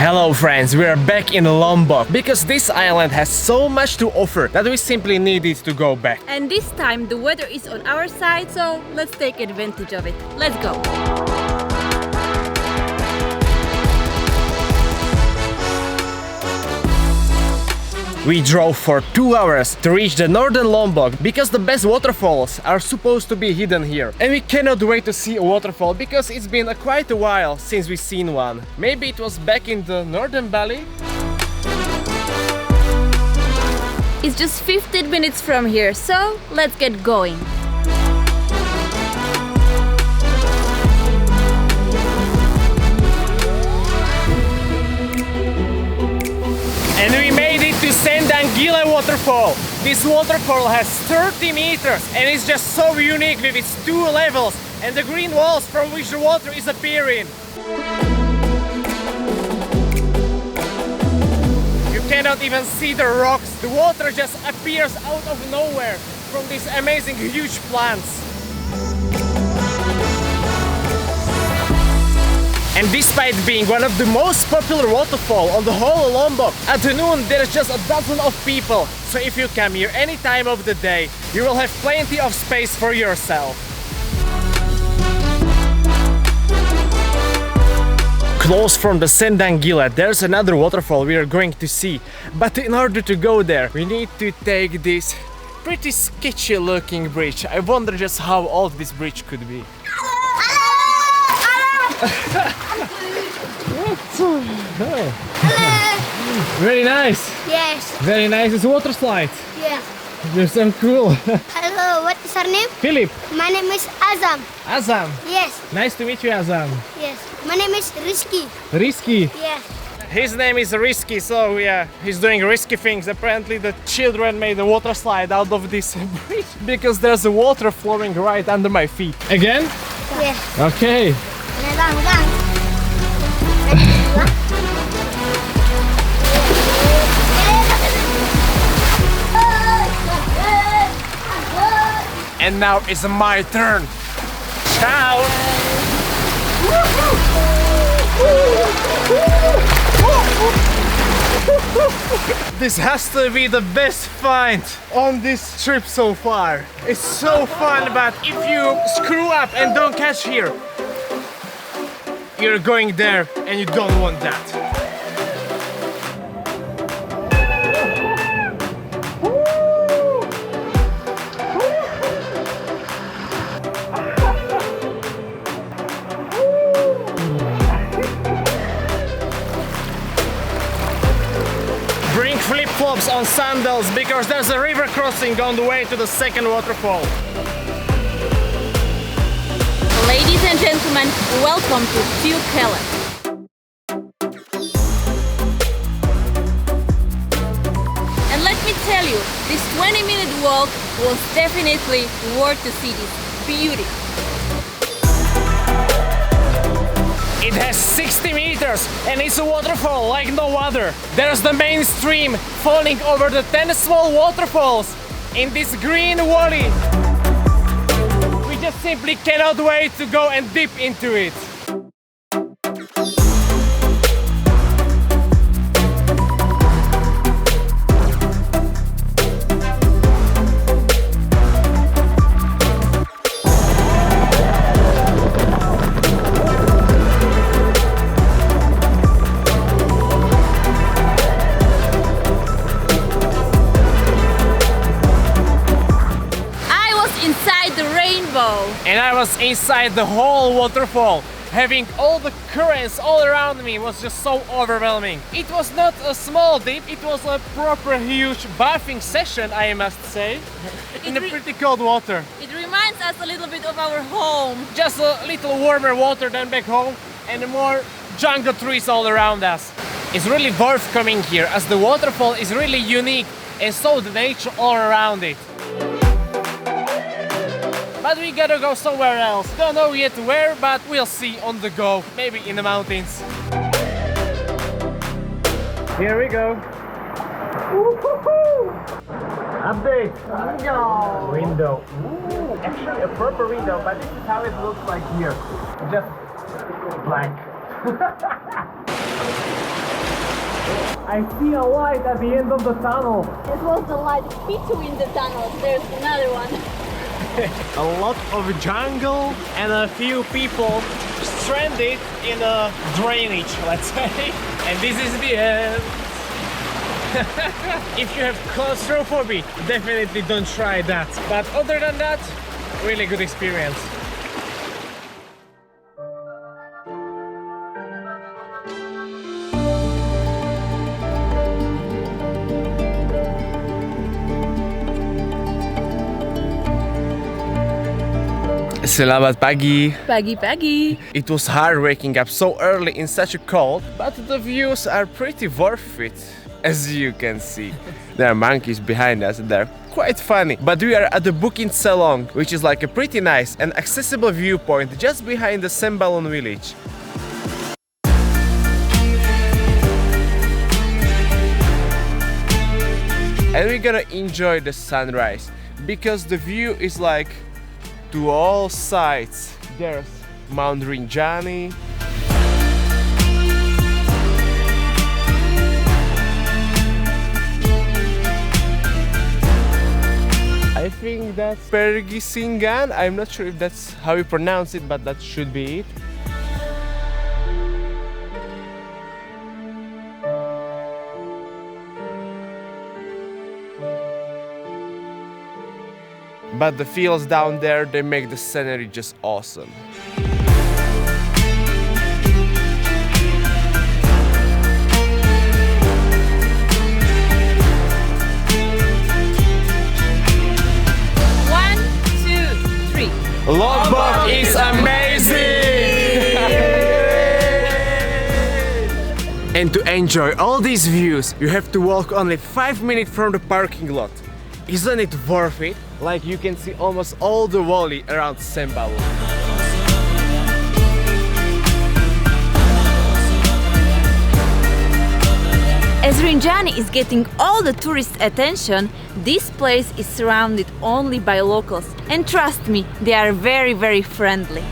Hello friends, we are back in Lombok because this island has so much to offer that we simply needed to go back. And this time the weather is on our side, so let's take advantage of it. Let's go! We drove for 2 hours to reach the northern Lombok because the best waterfalls are supposed to be hidden here. And we cannot wait to see a waterfall because it's been quite a while since we've seen one. Maybe it was back in the northern valley? It's just 15 minutes from here, so let's get going. And we made it to Sendang Gile Waterfall. This waterfall has 30 meters and it's just so unique with its 2 levels and the green walls from which the water is appearing. You cannot even see the rocks. The water just appears out of nowhere from these amazing huge plants. And despite being one of the most popular waterfall on the whole Lombok, at noon there's just a dozen of people. So if you come here any time of the day, you will have plenty of space for yourself. Close from the Sendang Gile, there's another waterfall we are going to see. But in order to go there, we need to take this pretty sketchy looking bridge. I wonder just how old this bridge could be. Very nice. Yes. Very nice. It's a waterslide. Yes. You're so cool. Hello, what is your name? Philip. My name is Azam. Azam. Yes. Nice to meet you, Azam. Yes. My name is Rizky. Risky. Yes. His name is Risky, so yeah, he's doing risky things. Apparently the children made a water slide out of this bridge because there's a water flowing right under my feet. Again? Yes. Okay. And now it's my turn. Ciao! This has to be the best find on this trip so far. It's so fun, but if you screw up and don't catch here, you're going there and you don't want that. Bring flip-flops on sandals because there's a river crossing on the way to the second waterfall. Ladies and gentlemen, welcome to Tiu Kelep. And let me tell you, this 20-minute walk was definitely worth to see this beauty. It has 60 meters and it's a waterfall like no other. There's the main stream falling over the 10 small waterfalls in this green valley. We just simply cannot wait to go and dip into it. And I was inside the whole waterfall. Having all the currents all around me was just so overwhelming. It was not a small dip, it was a proper huge bathing session, I must say. In a pretty cold water. It reminds us a little bit of our home. Just a little warmer water than back home and more jungle trees all around us. It's really worth coming here as the waterfall is really unique and so the nature all around it. But we gotta go somewhere else. Don't know yet where, but we'll see on the go. Maybe in the mountains. Here we go. Update. Window. Ooh, actually a proper window, but this is how it looks like here. Just blank. I see a light at the end of the tunnel. It was the light between the tunnels. There's another one. A lot of jungle and a few people stranded in a drainage, let's say. And this is the end. If you have claustrophobia, definitely don't try that. But other than that, really good experience. Selamat pagi. Pagi-pagi. It was hard waking up so early in such a cold, but the views are pretty worth it. As you can see, there are monkeys behind us and they're quite funny. But we are at the Bukit Selong, which is like a pretty nice and accessible viewpoint just behind the Sembalun village. And we're gonna enjoy the sunrise because the view is like to all sides. There's Mount Rinjani. I think that's Pergisingan. I'm not sure if that's how you pronounce it, but that should be it. But the fields down there, they make the scenery just awesome. Lombok is amazing! And to enjoy all these views, you have to walk only 5 minutes from the parking lot. Isn't it worth it? Like you can see almost all the valley around Sembalun. As Rinjani is getting all the tourist attention, this place is surrounded only by locals. And trust me, they are very, very friendly.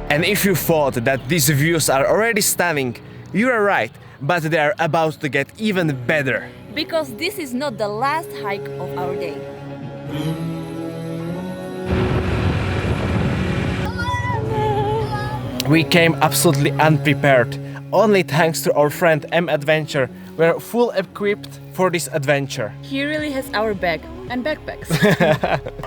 And if you thought that these views are already stunning, you are right, but they are about to get even better. Because this is not the last hike of our day. We came absolutely unprepared. Only thanks to our friend M Adventure, we're full equipped for this adventure. He really has our bag and backpacks.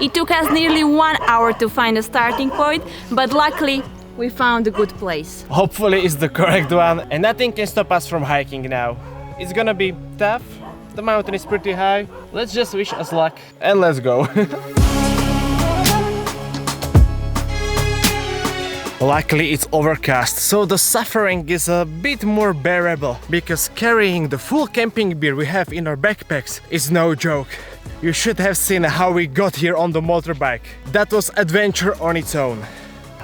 It took us nearly 1 hour to find a starting point, but luckily we found a good place. Hopefully it's the correct one and nothing can stop us from hiking now. It's gonna be tough. The mountain is pretty high. Let's just wish us luck and let's go. Luckily it's overcast, so the suffering is a bit more bearable, because carrying the full camping gear we have in our backpacks is no joke. You should have seen how we got here on the motorbike. That was adventure on its own.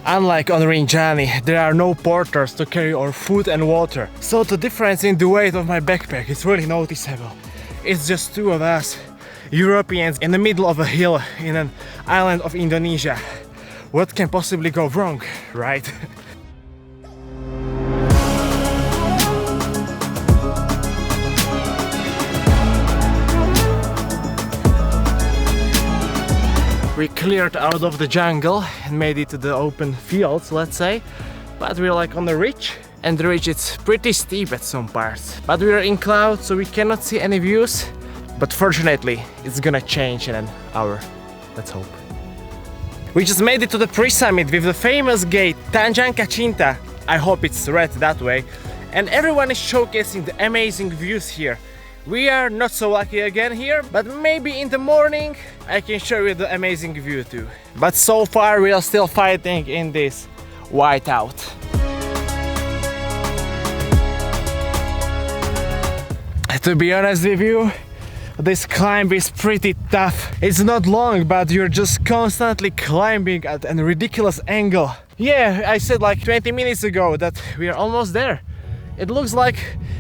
Unlike on Rinjani, there are no porters to carry our food and water, so the difference in the weight of my backpack is really noticeable. It's just two of us, Europeans in the middle of a hill in an island of Indonesia. What can possibly go wrong, right? We cleared out of the jungle and made it to the open fields, let's say. But we're like on the ridge, and the ridge is pretty steep at some parts. But we are in clouds, so we cannot see any views. But fortunately, it's gonna change in an hour. Let's hope. We just made it to the pre-summit with the famous gate Tanjang Kacinta. I hope it's read that way. And everyone is showcasing the amazing views here. We are not so lucky again here, but maybe in the morning I can show you the amazing view too. But so far we are still fighting in this whiteout. To be honest with you, this climb is pretty tough. It's not long, but you're just constantly climbing at a ridiculous angle. Yeah, I said like 20 minutes ago that we are almost there. It looks like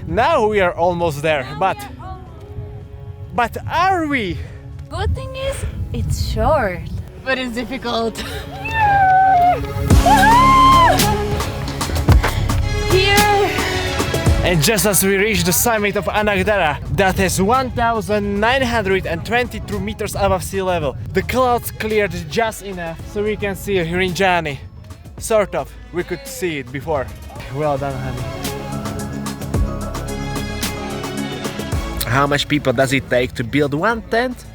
now we are almost there, but are we? Good thing is, It's short, but it's difficult. Here! And just as we reach the summit of Anak Dara, that is 1,922 meters above sea level, the clouds cleared just enough so we can see Rinjani. Sort of, we could see it before. Well done, honey. How much people does it take to build one tent?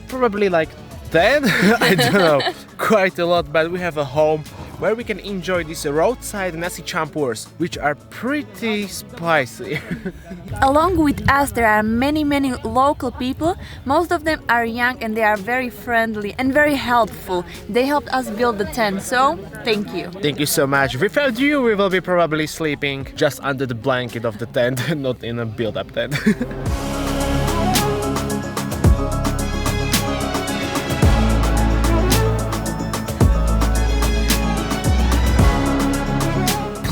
Probably like 10? I don't know, quite a lot, but we have a home where we can enjoy these roadside nasi campurs, which are pretty spicy. Along with us, there are many local people. Most of them are young and they are very friendly and very helpful. They helped us build the tent, so thank you. Thank you so much. Without you, we will be probably sleeping just under the blanket of the tent, not in a build-up tent.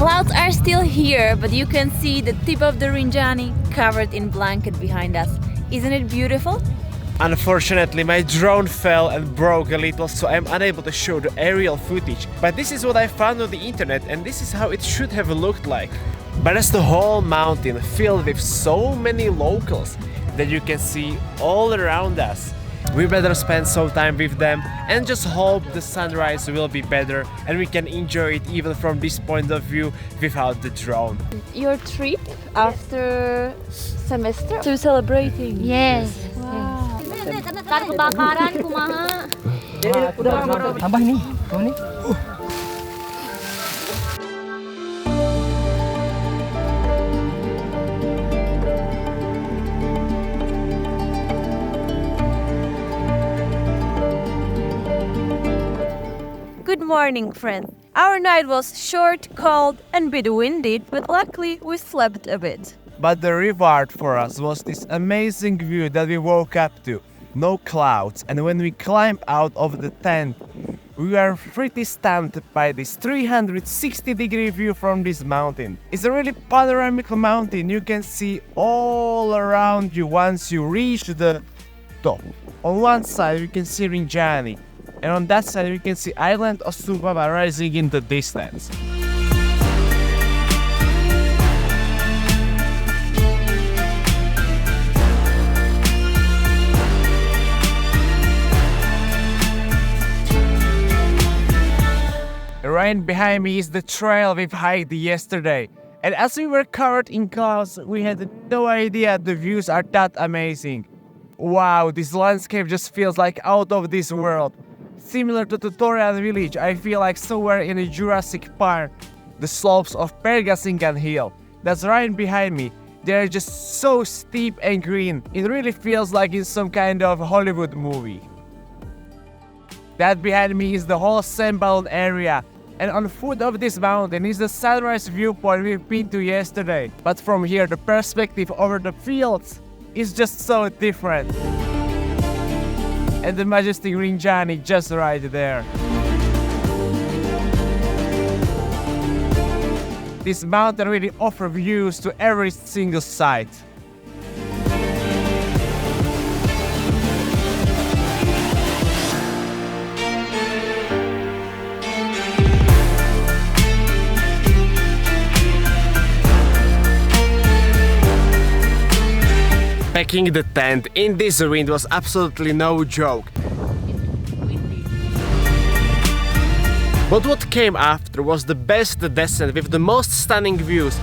Clouds are still here, but you can see the tip of the Rinjani covered in blanket behind us. Isn't it beautiful? Unfortunately, my drone fell and broke a little, so I'm unable to show the aerial footage. But this is what I found on the internet, and this is how it should have looked like. But it's the whole mountain filled with so many locals that you can see all around us. We better spend some time with them and just hope the sunrise will be better and we can enjoy it even from this point of view without the drone. Your trip after semester to celebrating? Yes. Wow. Ntar kebakaran kumaha. Udah tambah nih. Tuh nih. Good morning, friends. Our night was short, cold, and a bit windy, but luckily we slept a bit. But the reward for us was this amazing view that we woke up to. No clouds, and when we climbed out of the tent, we were pretty stunned by this 360-degree view from this mountain. It's a really panoramic mountain. You can see all around you once you reach the top. On one side, you can see Rinjani, and on that side, you can see island of Sumbawa rising in the distance. Right behind me is the trail we've hiked yesterday. And as we were covered in clouds, we had no idea the views are that amazing. Wow, this landscape just feels like out of this world. Similar to Tutorial Village, I feel like somewhere in a Jurassic Park. The slopes of Pergasingan Hill, that's right behind me, they're just so steep and green. It really feels like in some kind of Hollywood movie. That behind me is the whole Sembalun area. And on the foot of this mountain is the sunrise viewpoint we've been to yesterday. But from here, the perspective over the fields is just so different. And the majestic Rinjani just right there. This mountain really offers views to every single side. Packing the tent in this wind was absolutely no joke. But what came after was the best descent with the most stunning views.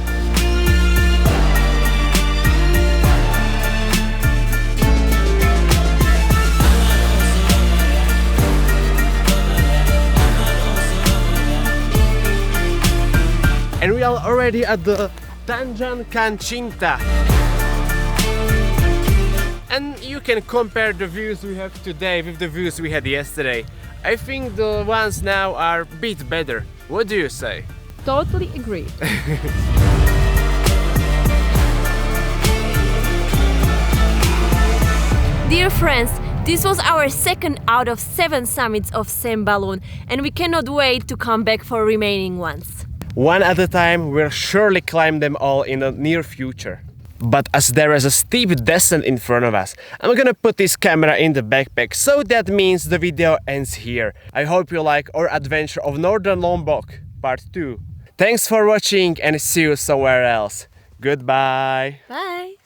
And we are already at the Tanjung Kancinta. And you can compare the views we have today with the views we had yesterday. I think the ones now are a bit better. What do you say? Totally agree. Dear friends, this was our second out of 7 summits of Sembalun, and we cannot wait to come back for remaining ones. One at a time, we'll surely climb them all in the near future. But as there is a steep descent in front of us, I'm gonna put this camera in the backpack, so that means the video ends here. I hope you like our adventure of Northern Lombok part 2. Thanks for watching and see you somewhere else. Goodbye. Bye.